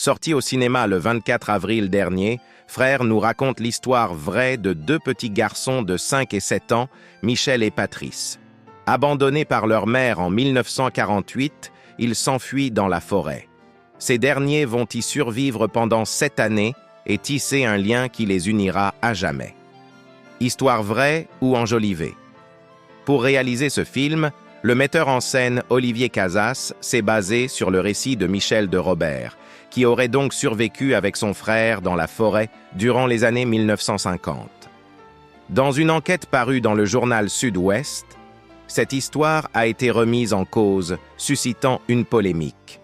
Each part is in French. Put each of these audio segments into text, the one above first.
Sorti au cinéma le 24 avril dernier, Frères nous raconte l'histoire vraie de deux petits garçons de 5 et 7 ans, Michel et Patrice. Abandonnés par leur mère en 1948, ils s'enfuient dans la forêt. Ces derniers vont y survivre pendant 7 années et tisser un lien qui les unira à jamais. Histoire vraie ou enjolivée? Pour réaliser ce film, le metteur en scène Olivier Casas s'est basé sur le récit de Michel de Robert, qui aurait donc survécu avec son frère dans la forêt durant les années 1950. Dans une enquête parue dans le journal Sud-Ouest, cette histoire a été remise en cause, suscitant une polémique.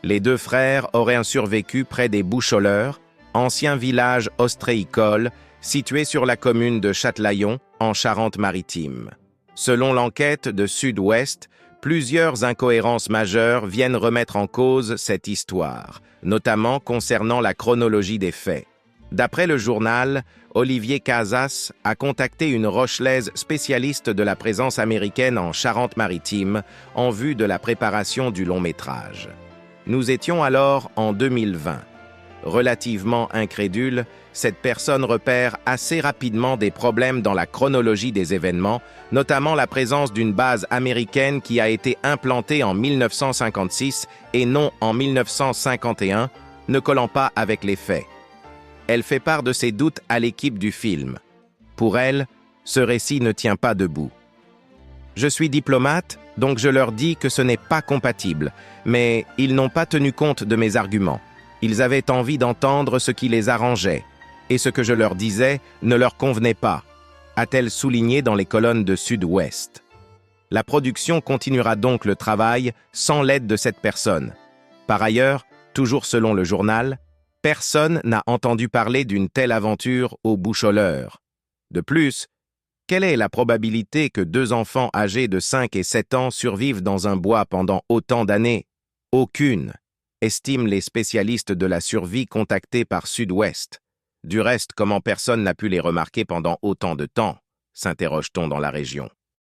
Les deux frères auraient survécu près des Boucholeurs, ancien village ostréicole situé sur la commune de Châtelaillon, en Charente-Maritime. Selon l'enquête de Sud-Ouest, plusieurs incohérences majeures viennent remettre en cause cette histoire, notamment concernant la chronologie des faits. D'après le journal, Olivier Casas a contacté une Rochelaise spécialiste de la présence américaine en Charente-Maritime en vue de la préparation du long-métrage. Nous étions alors en 2020. Relativement incrédule, cette personne repère assez rapidement des problèmes dans la chronologie des événements, notamment la présence d'une base américaine qui a été implantée en 1956 et non en 1951, ne collant pas avec les faits. Elle fait part de ses doutes à l'équipe du film. Pour elle, ce récit ne tient pas debout. Je suis diplomate, donc je leur dis que ce n'est pas compatible, mais ils n'ont pas tenu compte de mes arguments. Ils avaient envie d'entendre ce qui les arrangeait, et ce que je leur disais ne leur convenait pas, a-t-elle souligné dans les colonnes de Sud-Ouest. La production continuera donc le travail sans l'aide de cette personne. Par ailleurs, toujours selon le journal, personne n'a entendu parler d'une telle aventure aux Boucholeurs. De plus, quelle est la probabilité que deux enfants âgés de 5 et 7 ans survivent dans un bois pendant autant d'années? Aucune, estiment les spécialistes de la survie contactés par Sud-Ouest. Du reste, comment personne n'a pu les remarquer pendant autant de temps, s'interroge-t-on dans la région.